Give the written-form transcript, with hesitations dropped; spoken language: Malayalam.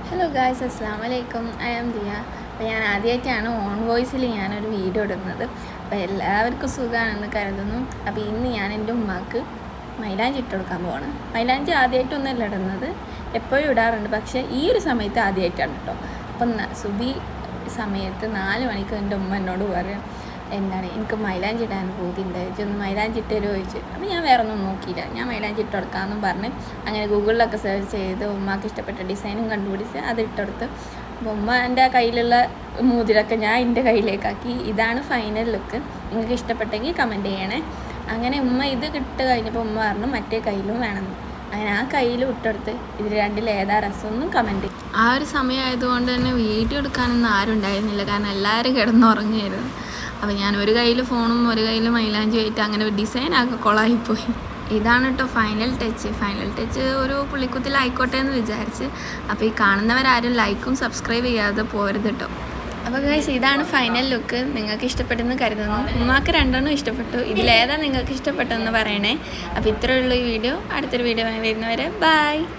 ഹലോ ഗായ്സ്, അസ്സാം വലൈക്കും. I am Diya. അപ്പോൾ ഞാൻ ആദ്യമായിട്ടാണ് ഓൺ വോയിസിൽ ഞാനൊരു വീഡിയോ ഇടുന്നത്. അപ്പോൾ എല്ലാവർക്കും സുഖമാണെന്ന് കരുതുന്നു. അപ്പോൾ ഇന്ന് ഞാൻ എൻ്റെ ഉമ്മാക്ക് മൈലാഞ്ചി ഇട്ട് കൊടുക്കാൻ പോവാണ്. മൈലാഞ്ചി ആദ്യമായിട്ടൊന്നുമല്ല ഇടുന്നത്, എപ്പോഴും ഇടാറുണ്ട്, പക്ഷേ ഈ ഒരു സമയത്ത് ആദ്യമായിട്ടാണ് കേട്ടോ. അപ്പം സുബി സമയത്ത് 4 മണിക്ക് എൻ്റെ ഉമ്മ എന്നോട് പറയും, എനിക്ക് മൈലാഞ്ചി ഇടാൻ പൂതിയുണ്ട്, ഒന്ന് മൈലാഞ്ചി ഇട്ടൊരു ചോദിച്ചു. അപ്പോൾ ഞാൻ വേറെ ഒന്നും നോക്കിയില്ല, ഞാൻ മൈലാഞ്ചി ഇട്ട് കൊടുക്കാമെന്നും പറഞ്ഞ് അങ്ങനെ ഗൂഗിളിലൊക്കെ സെർച്ച് ചെയ്ത് ഉമ്മാക്ക് ഇഷ്ടപ്പെട്ട ഡിസൈനും കണ്ടുപിടിച്ച് അത് ഇട്ടെടുത്ത്. അപ്പോൾ ഉമ്മ എൻ്റെ കയ്യിലുള്ള മോതിരമൊക്കെ ഞാൻ എൻ്റെ കയ്യിലേക്കാക്കി. ഇതാണ് ഫൈനൽ ലുക്ക്. നിങ്ങൾക്ക് ഇഷ്ടപ്പെട്ടെങ്കിൽ കമൻറ്റ് ചെയ്യണേ. അങ്ങനെ ഉമ്മ ഇത് കിട്ട് കഴിഞ്ഞപ്പോൾ ഉമ്മ പറഞ്ഞു മറ്റേ കയ്യിലും വേണമെന്ന്. അങ്ങനെ ആ കയ്യിലും ഇട്ടെടുത്ത് ഇതിൽ രണ്ടിൽ ഏതാ രസമൊന്നും കമൻറ്റ്. ആ ഒരു സമയമായതുകൊണ്ട് തന്നെ വീഡിയോ എടുക്കാനൊന്നും ആരും ഉണ്ടായിരുന്നില്ല, കാരണം എല്ലാവരും കിടന്നുറങ്ങിയായിരുന്നു. അപ്പോൾ ഞാൻ ഒരു കയ്യിൽ ഫോണും ഒരു കയ്യിൽ മൈലാഞ്ചി ആയിട്ട് അങ്ങനെ ഒരു ഡിസൈനൊക്കെ കൊളായിപ്പോയി. ഇതാണ് കേട്ടോ ഫൈനൽ ടച്ച്. ഒരു പുള്ളിക്കുത്തിലായിക്കോട്ടെ എന്ന് വിചാരിച്ച്. അപ്പോൾ ഈ കാണുന്നവരാരും ലൈക്കും സബ്സ്ക്രൈബ് ചെയ്യാതെ പോരുത് കേട്ടോ. അപ്പോൾ ഗൈസ്, ഇതാണ് ഫൈനൽ ലുക്ക്. നിങ്ങൾക്ക് ഇഷ്ടപ്പെട്ടെന്ന് കരുതുന്നു. ഉമ്മാക്ക് 2 ഇഷ്ടപ്പെട്ടു. ഇതിലേതാ നിങ്ങൾക്ക് ഇഷ്ടപ്പെട്ടതെന്ന് പറയണേ. അപ്പോൾ ഇത്രയേ ഉള്ളൂ ഈ വീഡിയോ. അടുത്തൊരു വീഡിയോ വരുന്നവരെ ബൈ.